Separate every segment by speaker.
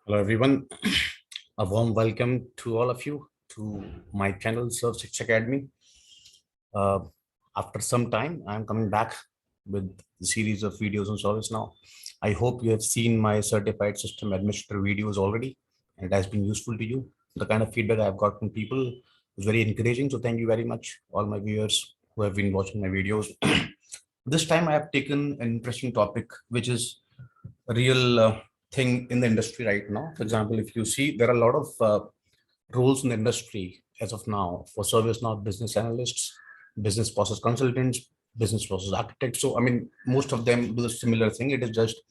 Speaker 1: Hello, everyone. A warm welcome to all of you to my channel, Service Academy. Uh, After some time, I'm coming back with the series of videos on ServiceNow. I hope you have seen my certified system administrator videos already, and it has been useful to you. The kind of feedback I've got from people is very encouraging. So, thank you very much, all my viewers who have been watching my videos. This time, I have taken an interesting topic, which is a real thing in the industry right now. For example, if you see, there are a lot of roles in the industry as of now for ServiceNow business analysts, business process consultants, business process architects. So, I mean, most of them do a similar thing. It is just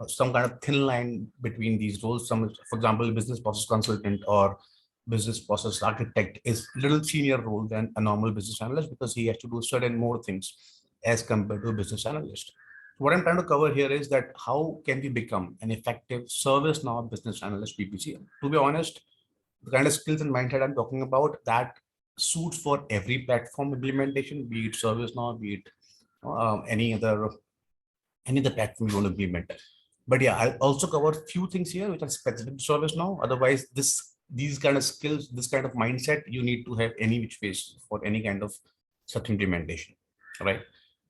Speaker 1: some kind of thin line between these roles. Some, for example, business process consultant or business process architect is a little senior role than a normal business analyst because he has to do certain more things as compared to a business analyst. What I'm trying to cover here is that how can we become an effective ServiceNow business analyst BPC? To be honest, the kind of skills and mindset I'm talking about that suits for every platform implementation, be it ServiceNow, be it any other platform you want to implement. But yeah, I'll also cover a few things here which are specific to ServiceNow. Otherwise, these kind of skills, this kind of mindset, you need to have any which ways for any kind of such implementation, right?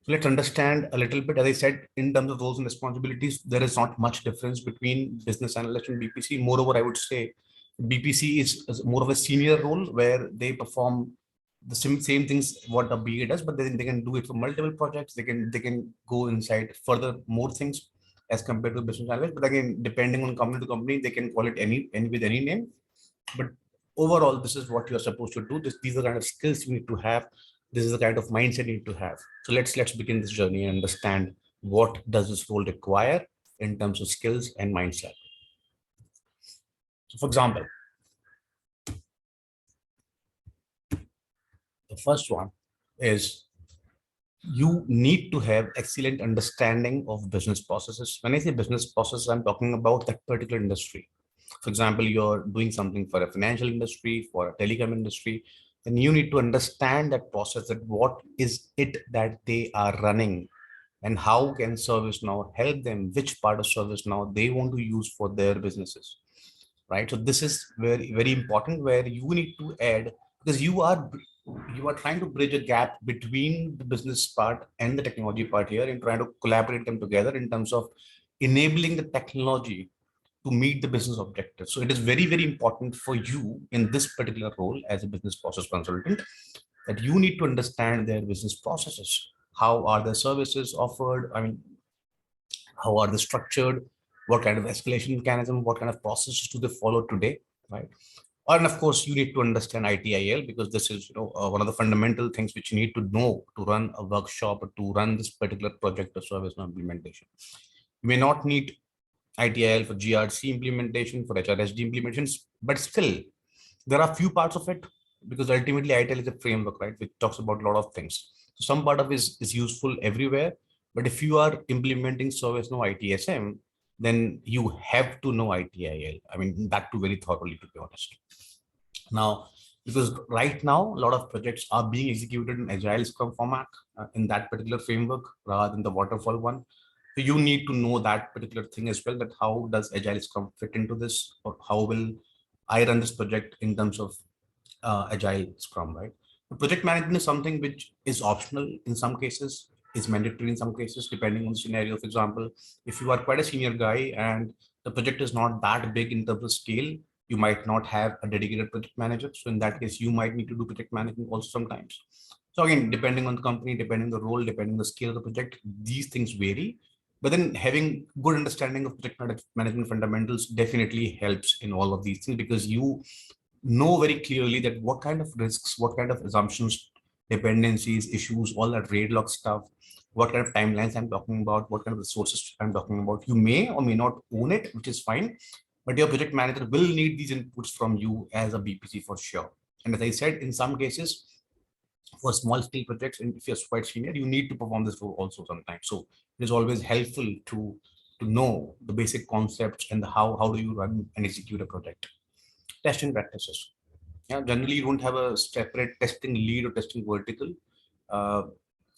Speaker 1: So let's understand a little bit. As I said, in terms of roles and responsibilities, there is not much difference between business analyst and BPC. Moreover, I would say BPC is more of a senior role where they perform the same things what a BA does, but then they can do it for multiple projects. They can go inside further more things as compared to business analyst. But again, depending on company to company, they can call it any with any name. But overall, this is what you're supposed to do. These are the kind of skills you need to have. This is the kind of mindset you need to have. So let's begin this journey and understand what does this role require in terms of skills and mindset. So for example, the first one is you need to have excellent understanding of business processes. When I say business processes, I'm talking about that particular industry. For example, you're doing something for a financial industry, for a telecom industry, then you need to understand that process, that what is it that they are running and how can ServiceNow help them, which part of ServiceNow they want to use for their businesses, right? So this is very, very important where you need to add, because you are trying to bridge a gap between the business part and the technology part here and trying to collaborate them together in terms of enabling the technology to meet the business objectives. So it is very, very important for you in this particular role as a business process consultant that you need to understand their business processes. How are the services offered? I mean, how are they structured? What kind of escalation mechanism? What kind of processes do they follow today? Right. And of course, you need to understand ITIL because this is one of the fundamental things which you need to know to run a workshop or to run this particular project or service implementation. You may not need ITIL for GRC implementation, for HRSD implementations, but still there are few parts of it because ultimately ITIL is a framework, right, which talks about a lot of things. So some part of it is useful everywhere, but if you are implementing ServiceNow ITSM, then you have to know ITIL. I mean, that too very thoroughly, to be honest. Now, because right now a lot of projects are being executed in Agile Scrum format in that particular framework rather than the waterfall one. So you need to know that particular thing as well, that how does Agile Scrum fit into this, or how will I run this project in terms of Agile Scrum, right? The project management is something which is optional in some cases, is mandatory in some cases, depending on the scenario. For example, if you are quite a senior guy and the project is not that big in terms of scale, you might not have a dedicated project manager. So in that case, you might need to do project management also sometimes. So again, depending on the company, depending on the role, depending on the scale of the project, these things vary. But then having good understanding of project management fundamentals definitely helps in all of these things because you know very clearly that what kind of risks, what kind of assumptions, dependencies, issues, all that RAID log stuff, what kind of timelines I'm talking about, what kind of resources I'm talking about. You may or may not own it, which is fine, but your project manager will need these inputs from you as a BPC for sure. And as I said, in some cases, for small scale projects, and if you're quite senior, you need to perform this role also sometimes. So it is always helpful to know the basic concepts and how do you run and execute a project. Testing practices. Yeah, generally you don't have a separate testing lead or testing vertical uh,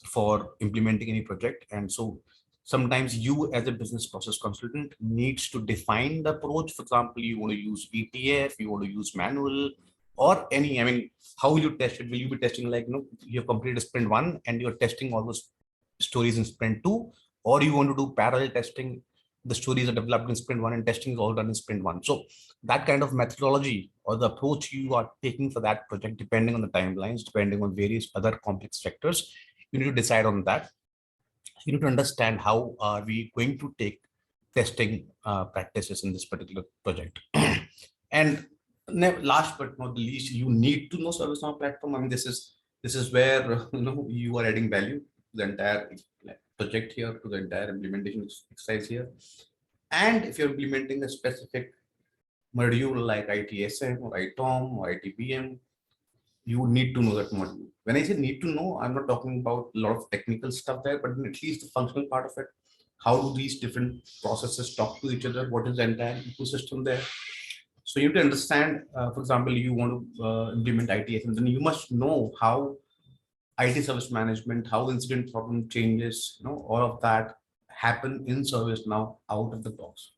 Speaker 1: for implementing any project, and so Sometimes you as a business process consultant needs to define the approach. For example, you want to use ETF, you want to use manual or any, I mean, how will you test it? Will you be testing like, you have completed sprint one and you're testing all those stories in sprint two, or you want to do parallel testing? The stories are developed in sprint one and testing is all done in sprint one. So that kind of methodology or the approach you are taking for that project, depending on the timelines, depending on various other complex factors, you need to decide on that. You need to understand how are we going to take testing practices in this particular project. And last but not the least, you need to know ServiceNow platform. I mean, this is where you are adding value to the entire project here, to the entire implementation exercise here. And if you're implementing a specific module like ITSM or ITOM or ITBM, you need to know that module. When I say need to know, I'm not talking about a lot of technical stuff there, but at least the functional part of it. How do these different processes talk to each other? What is the entire ecosystem there? So you need to understand, for example, you want to implement ITSM, then you must know how IT service management, how incident problem changes, all of that happen in ServiceNow out of the box.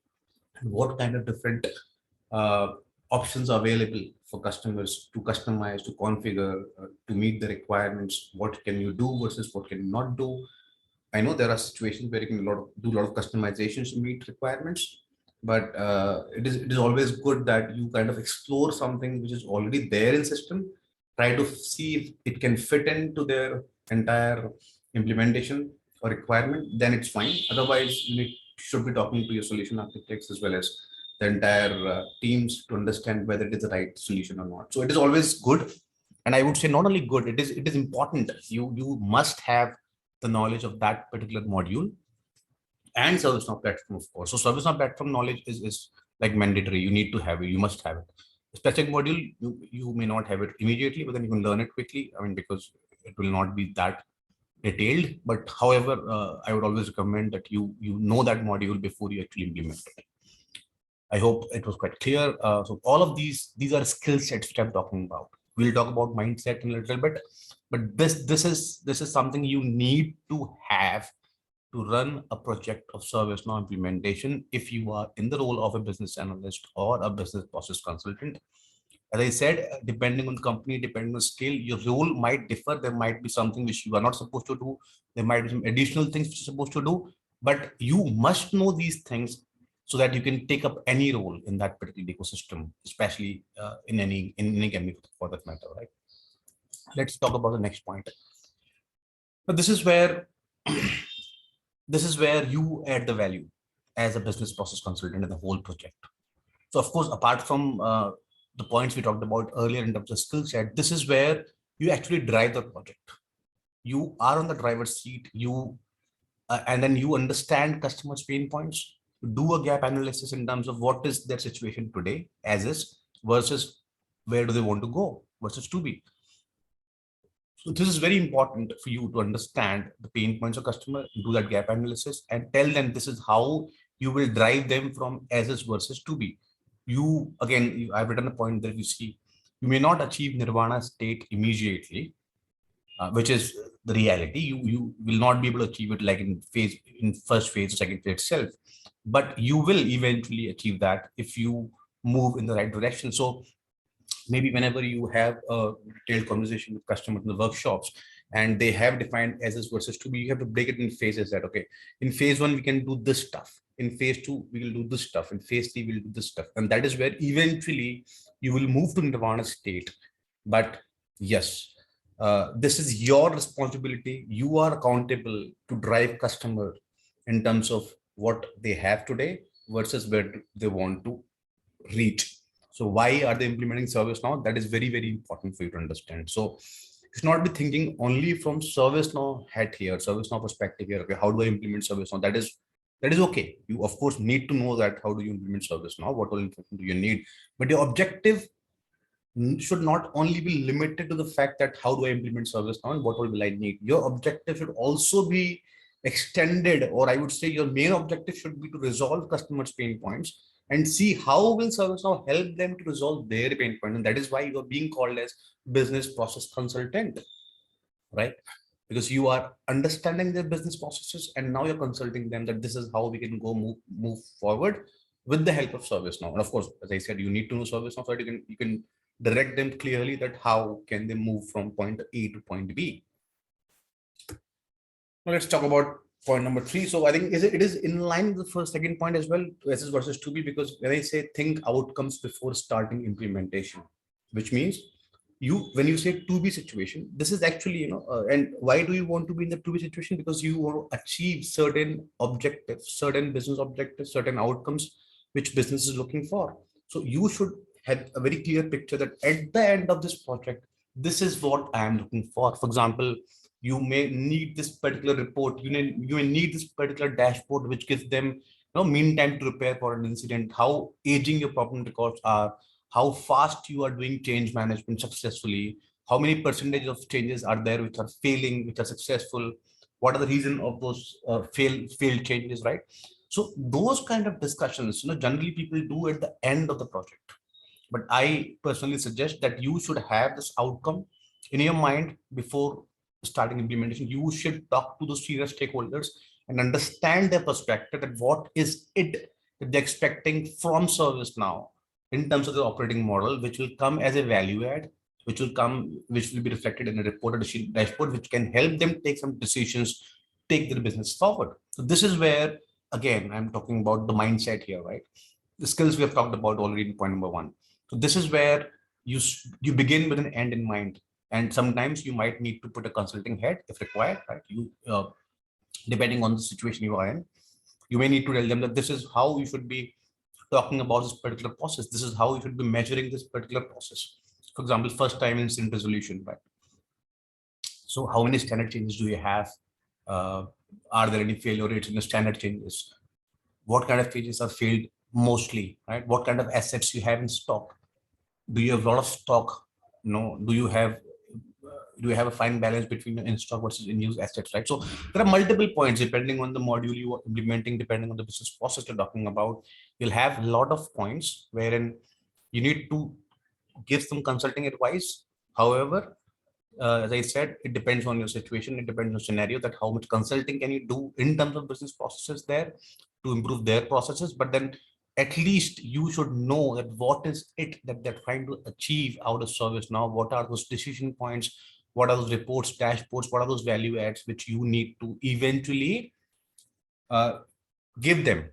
Speaker 1: And what kind of different uh, options are available for customers to customize, to configure, to meet the requirements. What can you do versus what can you not do? I know there are situations where you can do a lot of customizations to meet requirements, but it is always good that you kind of explore something which is already there in system, try to see if it can fit into their entire implementation or requirement, then it's fine. Otherwise, should be talking to your solution architects as well as the entire teams to understand whether it is the right solution or not. So it is always good, and I would say not only good, it is important. You must have the knowledge of that particular module and ServiceNow platform, of course. So ServiceNow platform knowledge is like mandatory. You need to have it. You must have it. A specific module, you may not have it immediately, but then you can learn it quickly. I mean, because it will not be that detailed. But however, I would always recommend that you know that module before you actually implement it. I hope it was quite clear. So all of these are skill sets which I'm talking about. We'll talk about mindset in a little bit, but this is something you need to have to run a project of ServiceNow implementation if you are in the role of a business analyst or a business process consultant. As I said, depending on the company, depending on the scale, your role might differ. There might be something which you are not supposed to do. There might be some additional things which you're supposed to do, but you must know these things so that you can take up any role in that particular ecosystem, especially in any company for that matter, right? Let's talk about the next point. Now, this is where you add the value as a business process consultant in the whole project. So of course, apart from the points we talked about earlier in terms of skill set, this is where you actually drive the project. You are on the driver's seat. And then you understand customers' pain points. Do a gap analysis in terms of what is their situation today as is versus where do they want to go versus to be. So this is very important for you to understand the pain points of customer, do that gap analysis, and tell them this is how you will drive them from as is versus to be. I've written a point that you see, you may not achieve nirvana state immediately, which is the reality. You will not be able to achieve it like in first phase or second phase itself, but you will eventually achieve that if you move in the right direction. So maybe whenever you have a detailed conversation with customers in the workshops and they have defined as is versus to be, you have to break it in phases that, okay, in phase one, we can do this stuff. In phase two, we will do this stuff. In phase three, we'll do this stuff. And that is where eventually you will move to nirvana state. But yes, this is your responsibility. You are accountable to drive customer in terms of what they have today versus where they want to reach. So why are they implementing ServiceNow? That is very, very important for you to understand. So you should not be thinking only from ServiceNow hat here, ServiceNow perspective here. Okay, how do I implement ServiceNow? That is okay. You of course need to know that how do you implement ServiceNow, what all information do you need, but your objective should not only be limited to the fact that how do I implement ServiceNow and what all will I need. Your objective should also be extended, or I would say your main objective should be to resolve customers' pain points and see how will ServiceNow help them to resolve their pain point. And that is why you are being called as business process consultant, right? because you are understanding their business processes, and now you're consulting them that this is how we can go move forward with the help of ServiceNow. And of course, as I said, you need to know ServiceNow so that you can direct them clearly that how can they move from point A to point B. Now let's talk about point number 3. So I think it is in line with the first second point as well, SS versus 2B, because when I say think outcomes before starting implementation, which means when you say 2B situation, this is actually, and why do you want to be in the 2B situation? Because you want to achieve certain objectives, certain business objectives, certain outcomes which business is looking for. So you should have a very clear picture that at the end of this project, this is what I am looking for. For example, you may need this particular report, you may need this particular dashboard which gives them mean time to repair for an incident, how aging your problem records are, how fast you are doing change management successfully, how many percentage of changes are there which are failing, which are successful, what are the reason of those failed changes, right? So those kind of discussions, generally people do at the end of the project. But I personally suggest that you should have this outcome in your mind before starting implementation. You should talk to the senior stakeholders and understand their perspective, that what is it that they're expecting from ServiceNow in terms of the operating model, which will come as a value add, which will be reflected in a report or a dashboard, which can help them take some decisions, take their business forward. So this is where, again, I'm talking about the mindset here, right? The skills we have talked about already in point number 1. So this is where you begin with an end in mind, and sometimes you might need to put a consulting head if required, right? Depending on the situation you are in, you may need to tell them that this is how you should be talking about this particular process. This is how you should be measuring this particular process. For example, first time incident resolution, right? So how many standard changes do you have? Are there any failure rates in the standard changes? What kind of changes are failed mostly, right? What kind of assets you have in stock? Do you have a lot of stock? Do you have a fine balance between in stock versus in use assets, right? So there are multiple points depending on the module you are implementing, depending on the business process you're talking about. You'll have a lot of points wherein you need to give some consulting advice. However, as I said, it depends on your situation. It depends on scenario, that how much consulting can you do in terms of business processes there to improve their processes. But then at least you should know that what is it that they're trying to achieve out of ServiceNow. What are those decision points? What are those reports, dashboards? What are those value adds which you need to eventually uh, give them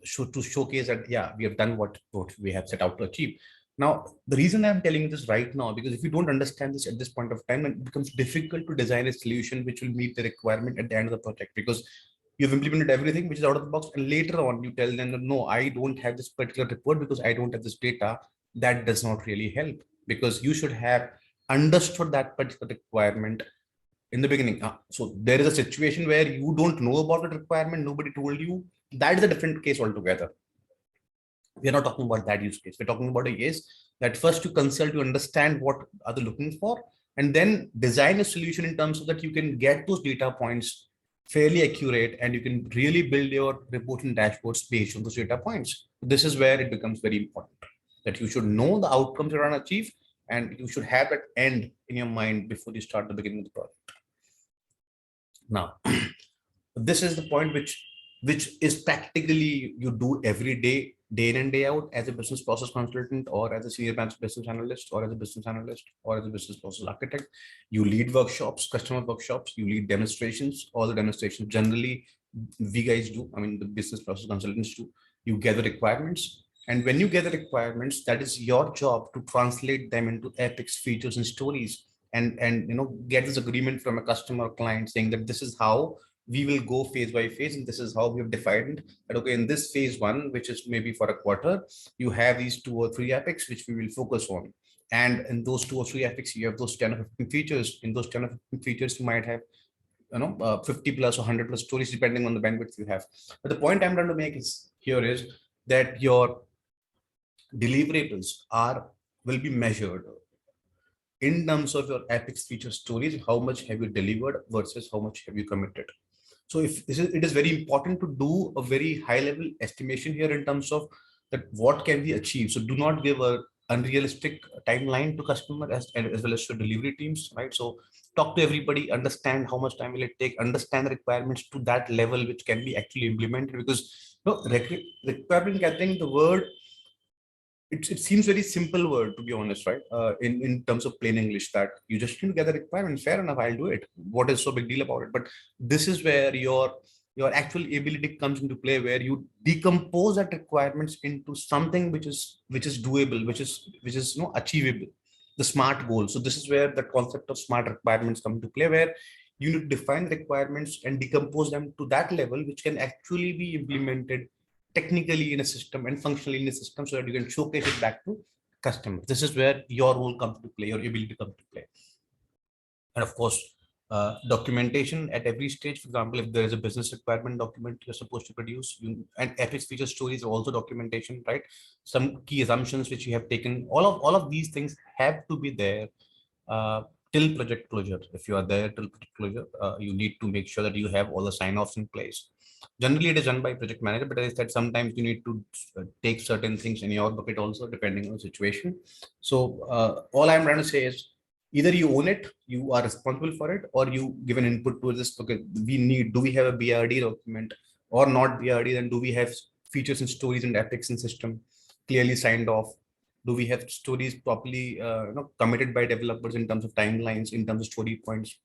Speaker 1: to showcase that, yeah, we have done what we have set out to achieve. Now, the reason I'm telling you this right now, because if you don't understand this at this point of time, it becomes difficult to design a solution which will meet the requirement at the end of the project, because you've implemented everything which is out of the box, and later on you tell them that, no, I don't have this particular report because I don't have this data. That does not really help, because you should have understood that particular requirement in the beginning. So there is a situation where you don't know about the requirement, nobody told you. That is a different case altogether. We are not talking about that use case. We're talking about a case that first you consult, you understand what are they looking for, and then design a solution in terms of that you can get those data points fairly accurate, and you can really build your report and dashboards based on those data points. This is where it becomes very important, that you should know the outcomes you're going to achieve, and you should have that end in your mind before you start the beginning of the project. Now, this is the point which is practically you do every day in and day out as a business process consultant, or as a senior business analyst, or as a business analyst, or as a business process architect. You lead workshops, customer workshops, you lead demonstrations. All the demonstrations generally we guys do, I mean the business process consultants do. You gather requirements, and when you gather requirements, that is your job to translate them into epics, features, and stories, and get this agreement from a customer or client saying that this is how we will go phase by phase, and this is how we have defined that, okay, in this phase 1, which is maybe for a quarter, you have these 2 or 3 epics which we will focus on, and in those 2 or 3 epics you have those 10 or 15 features. In those 10 or 15 features you might have 50 plus or 100 plus stories depending on the bandwidth you have. But the point I'm trying to make is here is that your deliverables will be measured in terms of your epics feature stories. How much have you delivered versus how much have you committed? So if it is very important to do a very high level estimation here in terms of that what can we achieve. So do not give a unrealistic timeline to customer as well as to delivery teams, right? So talk to everybody, understand how much time will it take, understand the requirements to that level which can be actually implemented. Because requirement gathering, the word, it seems very simple word, to be honest, right? In terms of plain English, that you just need to gather requirements. Fair enough, I'll do it. What is so big deal about it? But this is where your actual ability comes into play, where you decompose that requirements into something which is doable, which is achievable, the smart goal. So this is where the concept of smart requirements come to play, where you need to define requirements and decompose them to that level which can actually be implemented technically in a system and functionally in a system, so that you can showcase it back to customers. This is where your role comes to play, your ability comes to play. And of course, documentation at every stage. For example, if there is a business requirement document you're supposed to produce, and epic feature stories are also documentation, right? Some key assumptions which you have taken, all of these things have to be there uh, till project closure. If you are there till project closure, you need to make sure that you have all the sign-offs in place. Generally, it is done by project manager, but as I said, sometimes you need to take certain things in your bucket also, depending on the situation. So all I'm trying to say is, either you own it, you are responsible for it, or you give an input to this. Okay, do we have a BRD document or not BRD? Then do we have features and stories and epics in system clearly signed off? Do we have stories properly committed by developers in terms of timelines, in terms of story points?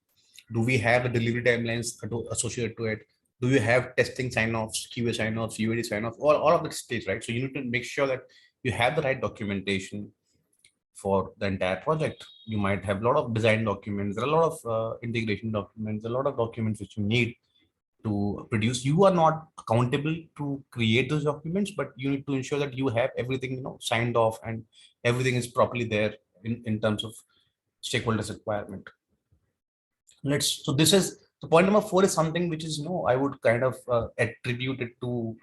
Speaker 1: Do we have the delivery timelines associated to it? Do you have testing sign-offs, QA sign-offs, UAD sign-offs, all of that stage, right? So you need to make sure that you have the right documentation for the entire project. You might have a lot of design documents, there are a lot of integration documents, a lot of documents which you need to produce. You are not accountable to create those documents, but you need to ensure that you have everything signed off and everything is properly there in terms of stakeholders requirement. So this is the point number 4, is something which is I would kind of attribute it to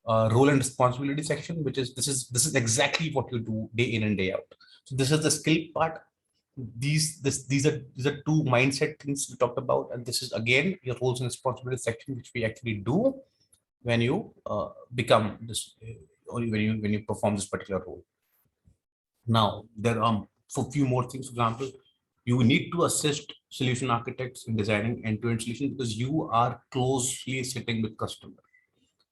Speaker 1: role and responsibility section, which is this is exactly what you do day in and day out. So this is the skill part. These are two mindset things we talked about, and this is again your roles and responsibility section, which we actually do when you become this, or when you perform this particular role. Now there are for few more things. For example, you need to assist solution architects in designing end-to-end solutions, because you are closely sitting with customer.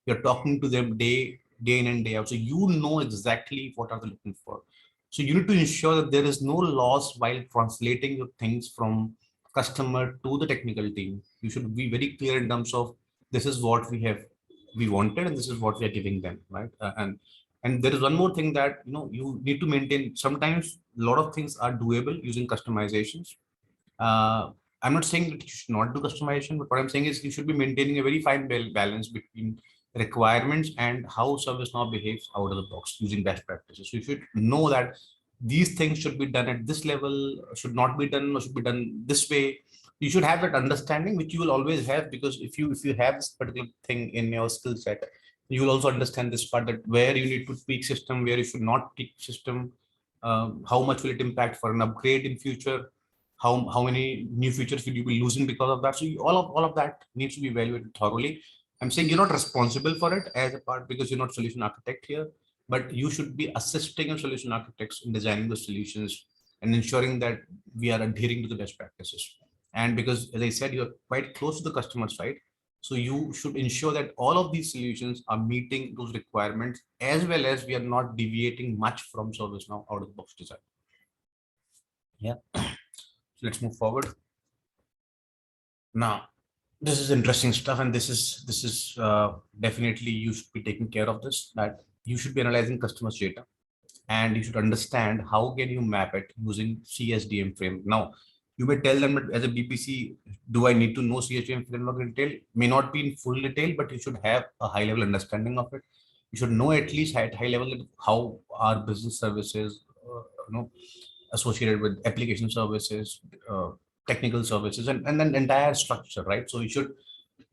Speaker 1: You're talking to them day in and day out, so you know exactly what are they looking for. So you need to ensure that there is no loss while translating your things from customer to the technical team. You should be very clear in terms of, this is what we wanted and this is what we are giving them, right? And there is one more thing, that you need to maintain. Sometimes a lot of things are doable using customizations. uh, I'm not saying that you should not do customization, but what I'm saying is you should be maintaining a very fine balance between requirements and how ServiceNow behaves out of the box using best practices. So you should know that these things should be done at this level, should not be done, or should be done this way. You should have that understanding, which you will always have, because if you have this particular thing in your skill set, you will also understand this part, that where you need to tweak system, where you should not tweak system, how much will it impact for an upgrade in future, how many new features will you be losing because of that. So all of that needs to be evaluated thoroughly. I'm saying you're not responsible for it as a part, because you're not solution architect here, but you should be assisting your solution architects in designing the solutions and ensuring that we are adhering to the best practices. And because, as I said, you're quite close to the customer side, so you should ensure that all of these solutions are meeting those requirements, as well as we are not deviating much from ServiceNow out of the box design. Yeah. So let's move forward. Now, this is interesting stuff, and this is definitely, you should be taking care of this. That you should be analyzing customers' data, and you should understand how can you map it using CSDM framework. Now, you may tell them that as a BPC, do I need to know CSDM framework in detail? May not be in full detail, but you should have a high level understanding of it. You should know at least at high level how our business services, associated with application services, technical services, and then the entire structure, right? So you should,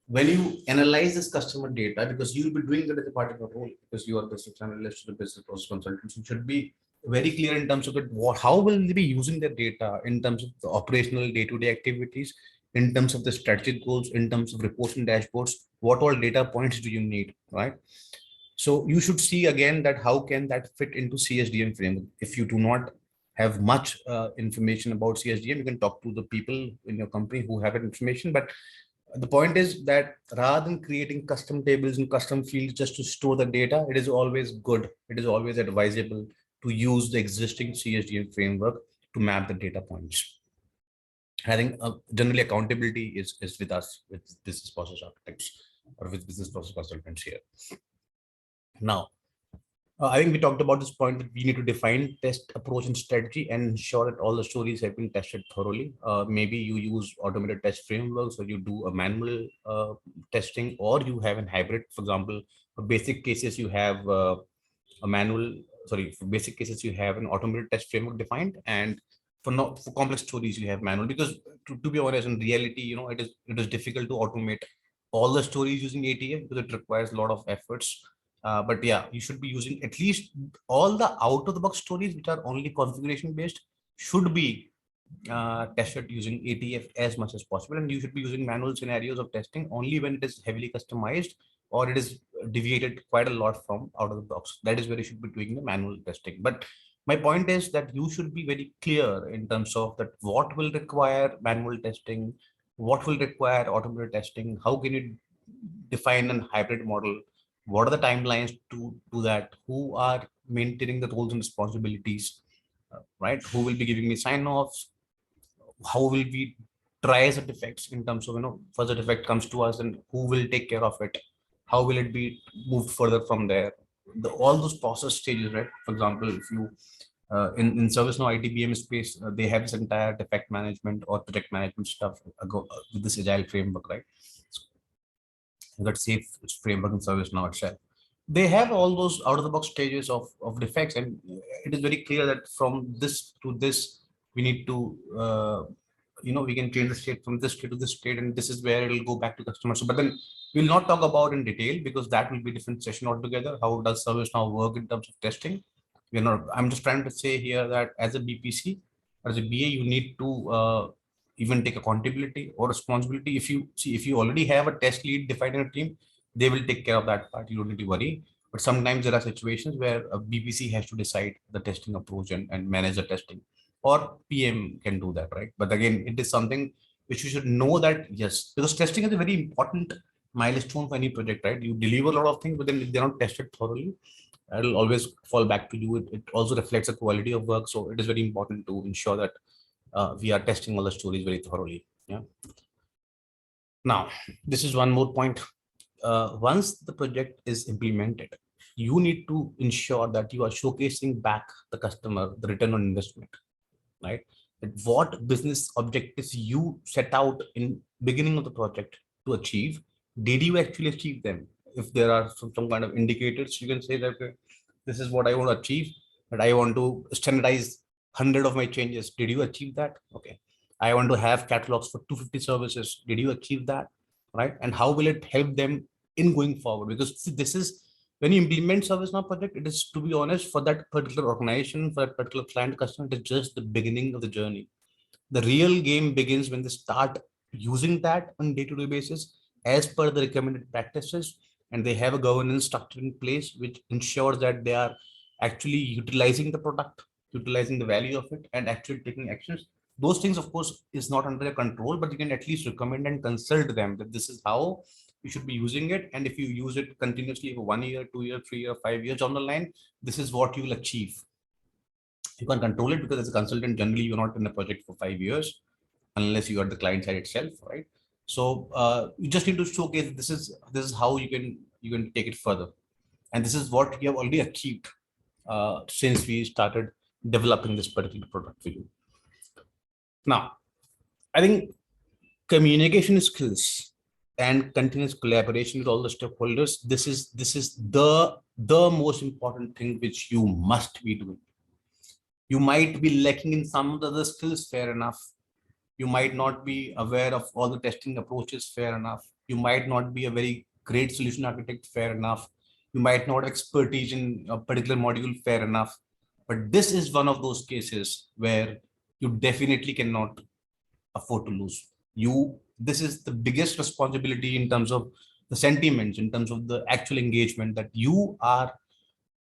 Speaker 1: when you analyze this customer data, because you'll be doing that as a part of your role, because you are business analyst or the business process consultant, you should be very clear in terms of it. How will they be using their data in terms of the operational day-to-day activities, in terms of the strategic goals, in terms of reports and dashboards? What all data points do you need, right? So you should see again that how can that fit into CSDM framework. If you do not have much information about CSDM, you can talk to the people in your company who have that information. But the point is that rather than creating custom tables and custom fields just to store the data, it is always good, it is always advisable to use the existing CSDM framework to map the data points. I think generally accountability is with us, with business process architects or with business process consultants here. Now, I think we talked about this point that we need to define test approach and strategy and ensure that all the stories have been tested thoroughly. Maybe you use automated test frameworks, or you do a manual testing, or you have a hybrid. For example, for basic cases, you have a manual. Sorry, for basic cases, you have an automated test framework defined, and for complex stories, you have manual. Because to be honest, in reality, it is difficult to automate all the stories using ATF because it requires a lot of efforts. But yeah, you should be using at least all the out of the box stories which are only configuration based should be tested using ATF as much as possible. And you should be using manual scenarios of testing only when it is heavily customized or it is deviated quite a lot from out of the box. That is where you should be doing the manual testing. But my point is that you should be very clear in terms of that what will require manual testing, what will require automated testing, how can you define a hybrid model, what are the timelines to do that, who are maintaining the roles and responsibilities, right, who will be giving me sign offs, how will we try the defects in terms of first the defect comes to us and who will take care of it, how will it be moved further from there, all those process stages, right? For example, if you in ServiceNow ITBM space, they have this entire defect management or project management stuff with this agile framework, right? That safe framework in ServiceNow itself. They have all those out of the box stages of defects, and it is very clear that from this to this, we need to, we can change the state from this state to this state, and this is where it'll go back to customers. So, but then we'll not talk about in detail because that will be a different session altogether. How does ServiceNow work in terms of testing? I'm just trying to say here that as a BPC, as a BA, you need to even take accountability or responsibility. If you already have a test lead defined in a team, they will take care of that part. You don't need to worry. But sometimes there are situations where a BPC has to decide the testing approach and manage the testing, or PM can do that, right? But again, it is something which you should know that, yes, because testing is a very important milestone for any project, right? You deliver a lot of things, but then if they're not tested thoroughly, it'll always fall back to you. It also reflects the quality of work. So it is very important to ensure that we are testing all the stories very thoroughly. Yeah. Now, this is one more point. Once the project is implemented, you need to ensure that you are showcasing back the customer the return on investment, right? That what business objectives you set out in beginning of the project to achieve, did you actually achieve them? If there are some kind of indicators, you can say that, okay, this is what I want to achieve, that I want to standardize 100 of my changes. Did you achieve that? Okay. I want to have catalogs for 250 services. Did you achieve that? Right. And how will it help them in going forward? Because see, this is when you implement ServiceNow project, it is, to be honest, for that particular organization, for that particular client customer, it is just the beginning of the journey. The real game begins when they start using that on day-to-day basis as per the recommended practices, and they have a governance structure in place which ensures that they are actually utilizing the product, utilizing the value of it, and actually taking actions. Those things, of course, is not under their control, but you can at least recommend and consult them that this is how you should be using it. And if you use it continuously for 1 year, 2 year, 3 year, 5 years on the line, this is what you will achieve. You can control it because as a consultant, generally you're not in a project for 5 years unless you are the client side itself, right? So you just need to showcase this is how you can take it further, and this is what we have already achieved since we started developing this particular product for you. Now, I think communication skills and continuous collaboration with all the stakeholders. This is the most important thing which you must be doing. You might be lacking in some of the other skills, fair enough. You might not be aware of all the testing approaches, fair enough. You might not be a very great solution architect, fair enough. You might not have expertise in a particular module, fair enough. But this is one of those cases where you definitely cannot afford to lose. This is the biggest responsibility in terms of the sentiments, in terms of the actual engagement, that you are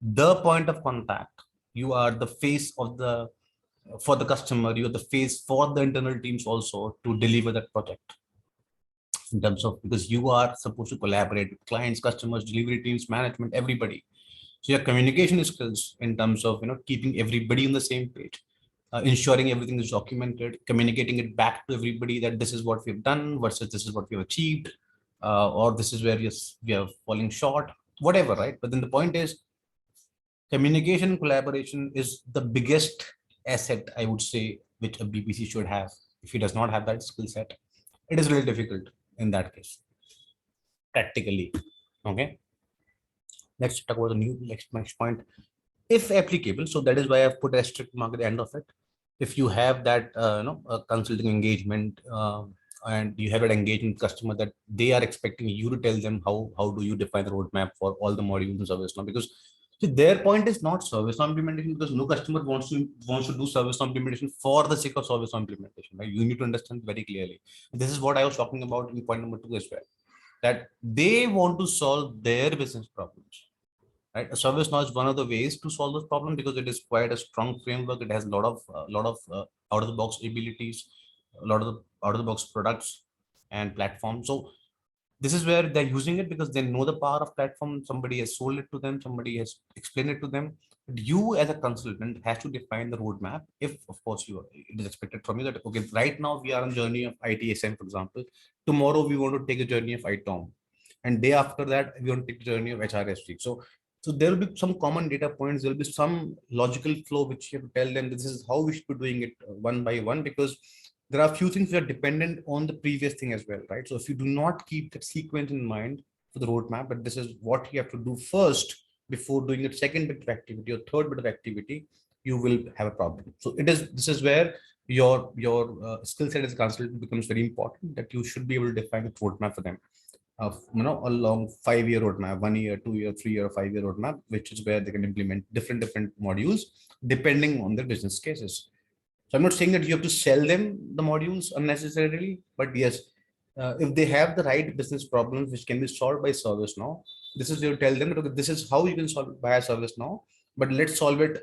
Speaker 1: the point of contact. You are the face of the for the customer, you're the face for the internal teams also to deliver that project, in terms of, because you are supposed to collaborate with clients, customers, delivery teams, management, everybody. So your communication skills in terms of keeping everybody on the same page, ensuring everything is documented, communicating it back to everybody that this is what we've done versus this is what we've achieved, or this is where we are falling short, whatever, right? But then the point is, communication and collaboration is the biggest asset, I would say, which a BPC should have. If he does not have that skill set, it is really difficult in that case, practically. Okay, let's talk about the next point. If applicable, so that is why I've put a strict mark at the end of it. If you have that consulting engagement, and you have an engagement customer that they are expecting you to tell them how do you define the roadmap for all the modules in ServiceNow, because see, their point is not ServiceNow implementation, because no customer wants to do ServiceNow implementation for the sake of ServiceNow implementation, right? You need to understand very clearly. This is what I was talking about in point number 2 as well, that they want to solve their business problems, right? A service now is one of the ways to solve this problem, because it is quite a strong framework. It has a lot of out of the box abilities, a lot of the out of the box products and platforms. So this is where they're using it, because they know the power of platform. Somebody has sold it to them, somebody has explained it to them. But you as a consultant has to define the roadmap. If of course it is expected from you that, okay, right now we are on journey of ITSM, for example. Tomorrow we want to take a journey of ITOM, and day after that we want to take the journey of HRSD. So there will be some common data points. There will be some logical flow which you have to tell them this is how we should be doing it, one by one, because there are a few things that are dependent on the previous thing as well, right? So if you do not keep that sequence in mind for the roadmap, but this is what you have to do first before doing the second bit of activity or third bit of activity, you will have a problem. So this is where your skill set as a consultant becomes very important, that you should be able to define a roadmap for them of a long 5-year roadmap, 1 year, 2 year, 3 year, 5-year roadmap, which is where they can implement different modules depending on their business cases. So I'm not saying that you have to sell them the modules unnecessarily, but yes, if they have the right business problems which can be solved by ServiceNow, this is you tell them that, okay, this is how you can solve it by ServiceNow, but let's solve it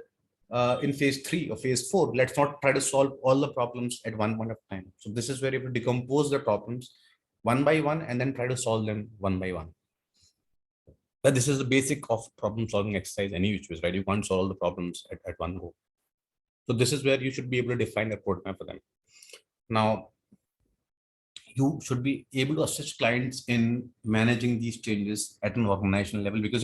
Speaker 1: in phase 3 or phase 4. Let's not try to solve all the problems at one point of time. So this is where you have to decompose the problems one by one and then try to solve them one by one. But this is the basic of problem solving exercise any which ways, right? You can't solve all the problems at one go. So this is where you should be able to define a roadmap for them. Now, you should be able to assist clients in managing these changes at an organizational level, because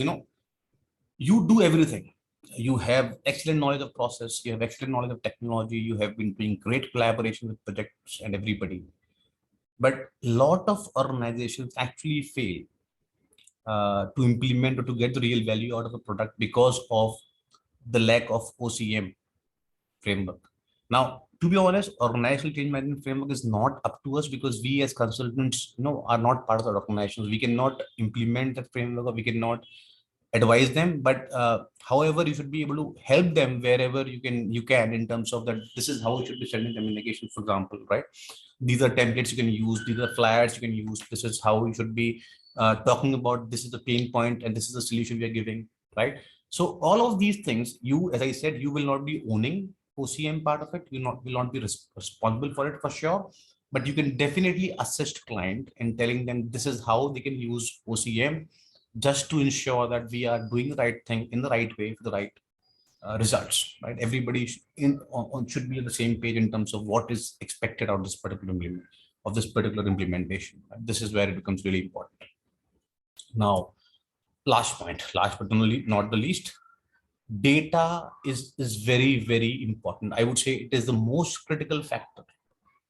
Speaker 1: you do everything. You have excellent knowledge of process, you have excellent knowledge of technology, you have been doing great collaboration with projects and everybody. But a lot of organizations actually fail to implement or to get the real value out of a product because of the lack of OCM framework. Now, to be honest, organizational change management framework is not up to us, because we as consultants, are not part of the organizations. We cannot implement that framework, or we cannot advise them. But however, you should be able to help them wherever you can in terms of that. This is how it should be sending communication, for example, right? These are templates you can use. These are flyers you can use. This is how you should be talking about. This is the pain point, and this is the solution we are giving, right? So all of these things, you, as I said, you will not be owning OCM part of it. You will not be responsible for it for sure, but you can definitely assist client in telling them this is how they can use OCM, just to ensure that we are doing the right thing in the right way for the right results, right? Everybody should be on the same page in terms of what is expected of this particular implementation. Right? This is where it becomes really important. Now, last point, last but not the least, data is very important. I would say it is the most critical factor,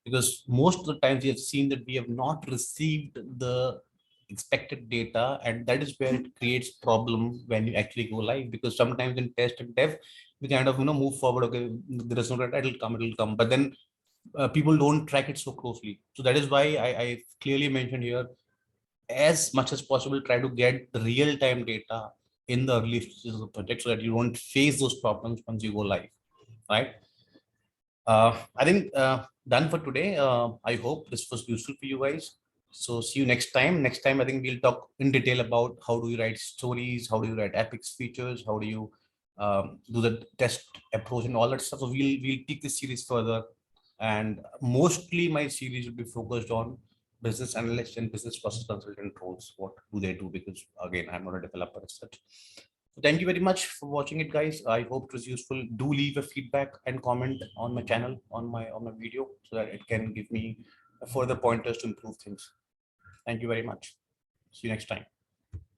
Speaker 1: because most of the times we have seen that we have not received the expected data, and that is where it creates problem when you actually go live, because sometimes in test and dev we kind of move forward. Okay, there is no data, it'll come, but then people don't track it so closely. So that is why I clearly mentioned here, as much as possible, try to get the real-time data in the early stages of the project, so that you don't face those problems once you go live, right? I think done for today. I hope this was useful for you guys. So see you next time. Next time, I think we'll talk in detail about how do you write stories, how do you write epics features, how do you do the test approach and all that stuff. So we'll take this series further, and mostly my series will be focused on business analyst and business process consultant roles. What do they do? Because again, I'm not a developer as such. So thank you very much for watching it, guys. I hope it was useful. Do leave a feedback and comment on my channel, on my video, so that it can give me further pointers to improve things. Thank you very much. See you next time.